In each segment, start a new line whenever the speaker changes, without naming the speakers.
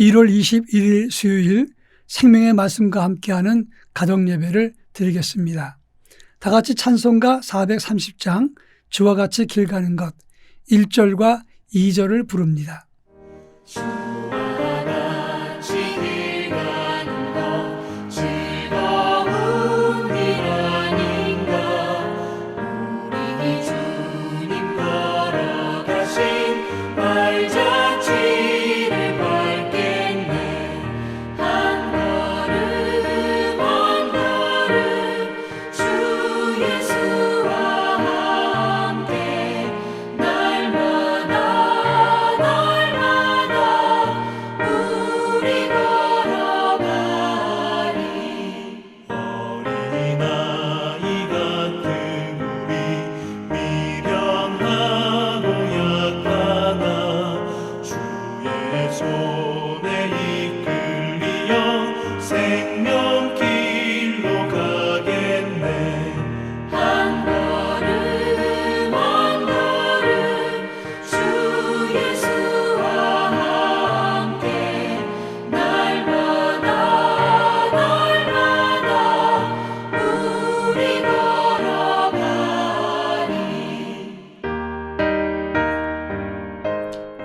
1월 21일 수요일 생명의 말씀과 함께하는 가정예배를 드리겠습니다. 다 같이 찬송가 430장 주와 같이 길 가는 것 1절과 2절을 부릅니다.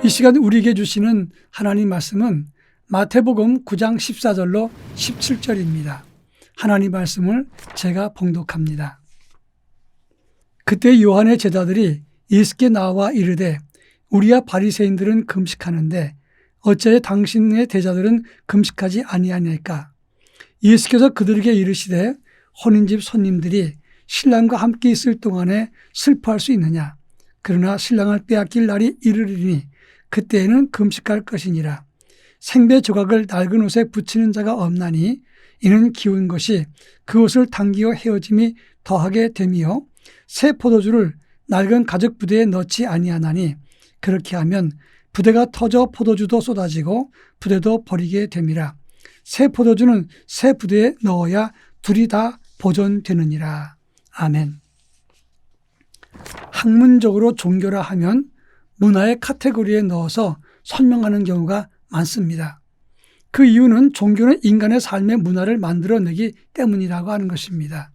이 시간 우리에게 주시는 하나님 말씀은 마태복음 9장 14절로 17절입니다. 하나님 말씀을 제가 봉독합니다. 그때 요한의 제자들이 예수께 나와 이르되 우리와 바리새인들은 금식하는데 어찌하여 당신의 제자들은 금식하지 아니하냐이까. 예수께서 그들에게 이르시되 혼인집 손님들이 신랑과 함께 있을 동안에 슬퍼할 수 있느냐. 그러나 신랑을 빼앗길 날이 이르리니 그때에는 금식할 것이니라. 생배 조각을 낡은 옷에 붙이는 자가 없나니 이는 기운 것이 그 옷을 당기어 헤어짐이 더하게 됨이요 새 포도주를 낡은 가죽 부대에 넣지 아니하나니 그렇게 하면 부대가 터져 포도주도 쏟아지고 부대도 버리게 됨이라. 새 포도주는 새 부대에 넣어야 둘이 다 보존되느니라. 아멘. 학문적으로 종교라 하면 문화의 카테고리에 넣어서 설명하는 경우가 많습니다. 그 이유는 종교는 인간의 삶의 문화를 만들어내기 때문이라고 하는 것입니다.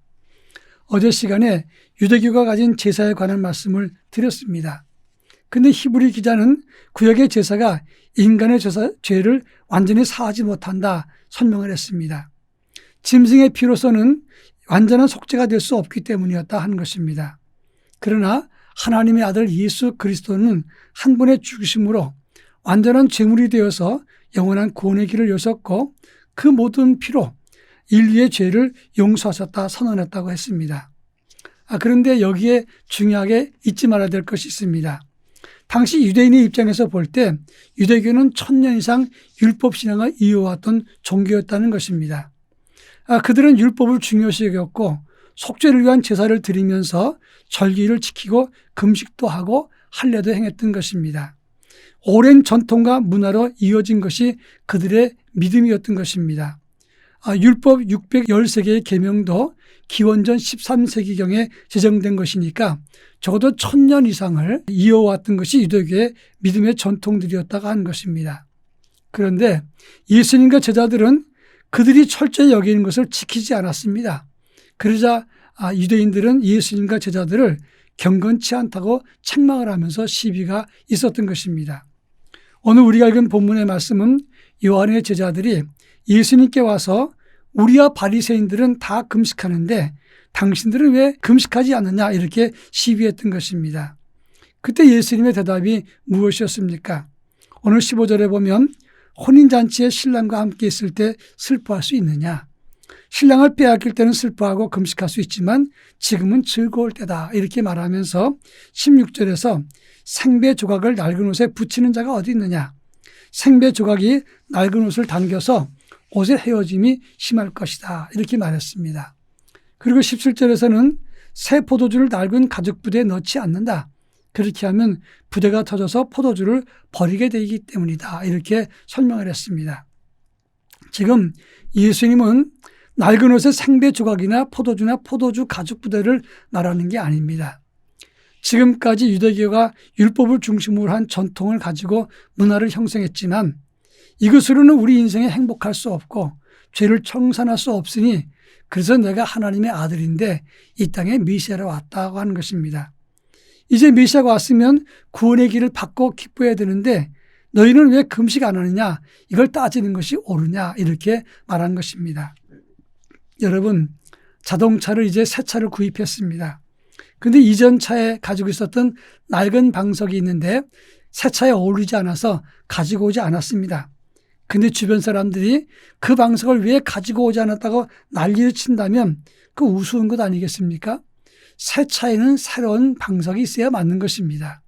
어제 시간에 유대교가 가진 제사에 관한 말씀을 드렸습니다. 그런데 히브리 기자는 구약의 제사가 인간의 죄를 완전히 사하지 못한다 설명을 했습니다. 짐승의 피로서는 완전한 속죄가 될 수 없기 때문이었다 하는 것입니다. 그러나 하나님의 아들 예수 그리스도는 한 번의 죽으심으로 완전한 제물이 되어서 영원한 구원의 길을 여셨고 그 모든 피로 인류의 죄를 용서하셨다 선언했다고 했습니다. 그런데 여기에 중요하게 잊지 말아야 될 것이 있습니다. 당시 유대인의 입장에서 볼 때 유대교는 1000년 이상 율법 신앙을 이어왔던 종교였다는 것입니다. 그들은 율법을 중요시 여겼고 속죄를 위한 제사를 드리면서 절기를 지키고 금식도 하고 할례도 행했던 것입니다. 오랜 전통과 문화로 이어진 것이 그들의 믿음이었던 것입니다. 율법 613개의 계명도 기원전 13세기경에 제정된 것이니까 적어도 1000년 이상을 이어왔던 것이 유대교의 믿음의 전통들이었다고 하는 것입니다. 그런데 예수님과 제자들은 그들이 철저히 여기는 것을 지키지 않았습니다. 그러자 유대인들은 예수님과 제자들을 경건치 않다고 책망을 하면서 시비가 있었던 것입니다. 오늘 우리가 읽은 본문의 말씀은 요한의 제자들이 예수님께 와서 우리와 바리새인들은 다 금식하는데 당신들은 왜 금식하지 않느냐 이렇게 시비했던 것입니다. 그때 예수님의 대답이 무엇이었습니까? 오늘 15절에 보면 혼인잔치에 신랑과 함께 있을 때 슬퍼할 수 있느냐. 신랑을 빼앗길 때는 슬퍼하고 금식할 수 있지만 지금은 즐거울 때다 이렇게 말하면서 16절에서 생배 조각을 낡은 옷에 붙이는 자가 어디 있느냐. 생배 조각이 낡은 옷을 당겨서 옷의 헤어짐이 심할 것이다 이렇게 말했습니다. 그리고 17절에서는 새 포도주를 낡은 가죽 부대에 넣지 않는다. 그렇게 하면 부대가 터져서 포도주를 버리게 되기 때문이다 이렇게 설명을 했습니다. 지금 예수님은 낡은 옷의 생배 조각이나 포도주나 포도주 가죽 부대를 말하는 게 아닙니다. 지금까지 유대교가 율법을 중심으로 한 전통을 가지고 문화를 형성했지만 이것으로는 우리 인생에 행복할 수 없고 죄를 청산할 수 없으니 그래서 내가 하나님의 아들인데 이 땅에 메시아로 왔다고 하는 것입니다. 이제 메시아가 왔으면 구원의 길을 받고 기뻐해야 되는데 너희는 왜 금식 안 하느냐? 이걸 따지는 것이 옳으냐? 이렇게 말한 것입니다. 여러분, 자동차를 이제 새 차를 구입했습니다. 근데 이전 차에 가지고 있었던 낡은 방석이 있는데 새 차에 어울리지 않아서 가지고 오지 않았습니다. 근데 주변 사람들이 그 방석을 왜 가지고 오지 않았다고 난리를 친다면 그 우스운 것 아니겠습니까? 새 차에는 새로운 방석이 있어야 맞는 것입니다.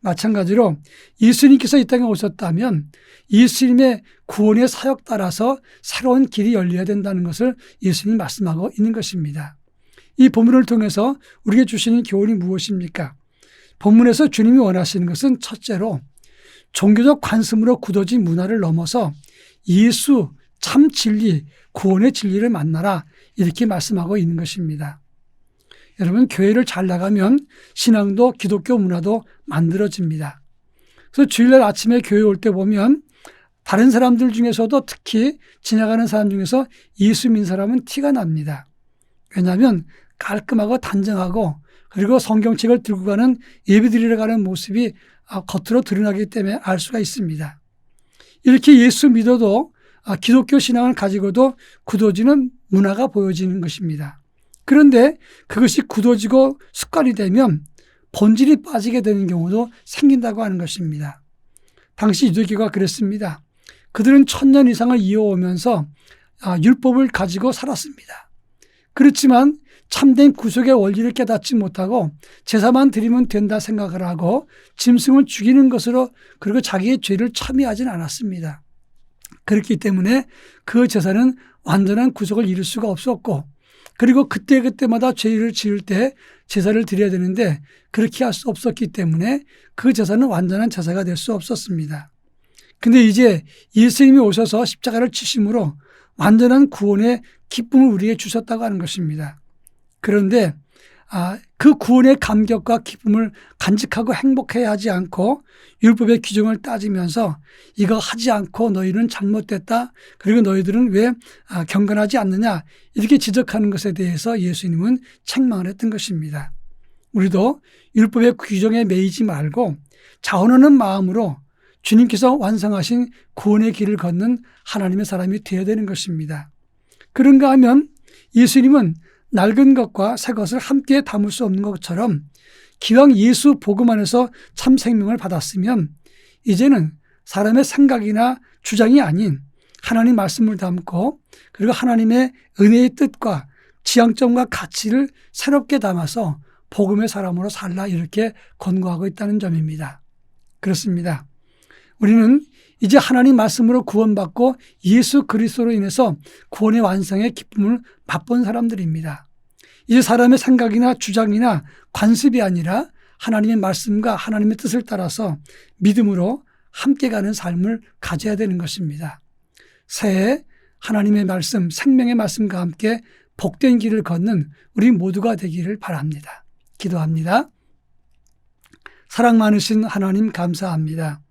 마찬가지로 예수님께서 이 땅에 오셨다면 예수님의 구원의 사역 따라서 새로운 길이 열려야 된다는 것을 예수님이 말씀하고 있는 것입니다. 이 본문을 통해서 우리에게 주시는 교훈이 무엇입니까? 본문에서 주님이 원하시는 것은 첫째로 종교적 관습으로 굳어진 문화를 넘어서 예수, 참 진리, 구원의 진리를 만나라 이렇게 말씀하고 있는 것입니다. 여러분, 교회를 잘 나가면 신앙도 기독교 문화도 만들어집니다. 그래서 주일날 아침에 교회 올 때 보면 다른 사람들 중에서도 특히 지나가는 사람 중에서 예수 믿는 사람은 티가 납니다. 왜냐하면 깔끔하고 단정하고 그리고 성경책을 들고 가는 예배드리러 가는 모습이 겉으로 드러나기 때문에 알 수가 있습니다. 이렇게 예수 믿어도 기독교 신앙을 가지고도 굳어지는 문화가 보여지는 것입니다. 그런데 그것이 굳어지고 습관이 되면 본질이 빠지게 되는 경우도 생긴다고 하는 것입니다. 당시 유대교가 그랬습니다. 그들은 1000년 이상을 이어오면서 율법을 가지고 살았습니다. 그렇지만 참된 구속의 원리를 깨닫지 못하고 제사만 드리면 된다 생각을 하고 짐승을 죽이는 것으로 그리고 자기의 죄를 참여하지는 않았습니다. 그렇기 때문에 그 제사는 완전한 구속을 이룰 수가 없었고 그리고 그때그때마다 죄를 지을 때 제사를 드려야 되는데 그렇게 할 수 없었기 때문에 그 제사는 완전한 제사가 될 수 없었습니다. 근데 이제 예수님이 오셔서 십자가를 치심으로 완전한 구원의 기쁨을 우리에게 주셨다고 하는 것입니다. 그런데 그 구원의 감격과 기쁨을 간직하고 행복해야 하지 않고 율법의 규정을 따지면서 이거 하지 않고 너희는 잘못됐다. 그리고 너희들은 왜 경건하지 않느냐. 이렇게 지적하는 것에 대해서 예수님은 책망을 했던 것입니다. 우리도 율법의 규정에 매이지 말고 자원하는 마음으로 주님께서 완성하신 구원의 길을 걷는 하나님의 사람이 되어야 되는 것입니다. 그런가 하면 예수님은 낡은 것과 새 것을 함께 담을 수 없는 것처럼 기왕 예수 복음 안에서 참 생명을 받았으면 이제는 사람의 생각이나 주장이 아닌 하나님 말씀을 담고 그리고 하나님의 은혜의 뜻과 지향점과 가치를 새롭게 담아서 복음의 사람으로 살라 이렇게 권고하고 있다는 점입니다. 그렇습니다. 우리는 이제 하나님 말씀으로 구원받고 예수 그리스도로 인해서 구원의 완성의 기쁨을 맛본 사람들입니다. 이제 사람의 생각이나 주장이나 관습이 아니라 하나님의 말씀과 하나님의 뜻을 따라서 믿음으로 함께 가는 삶을 가져야 되는 것입니다. 새해 하나님의 말씀, 생명의 말씀과 함께 복된 길을 걷는 우리 모두가 되기를 바랍니다. 기도합니다. 사랑 많으신 하나님 감사합니다.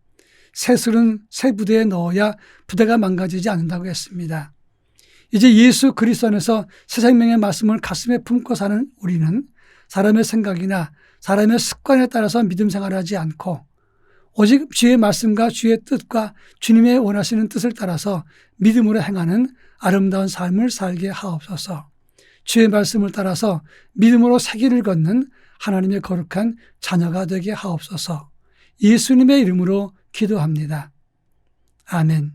새술은 새 부대에 넣어야 부대가 망가지지 않는다고 했습니다. 이제 예수 그리스도 안에서 새 생명의 말씀을 가슴에 품고 사는 우리는 사람의 생각이나 사람의 습관에 따라서 믿음 생활하지 않고 오직 주의 말씀과 주의 뜻과 주님의 원하시는 뜻을 따라서 믿음으로 행하는 아름다운 삶을 살게 하옵소서. 주의 말씀을 따라서 믿음으로 새 길을 걷는 하나님의 거룩한 자녀가 되게 하옵소서. 예수님의 이름으로 기도합니다. 아멘.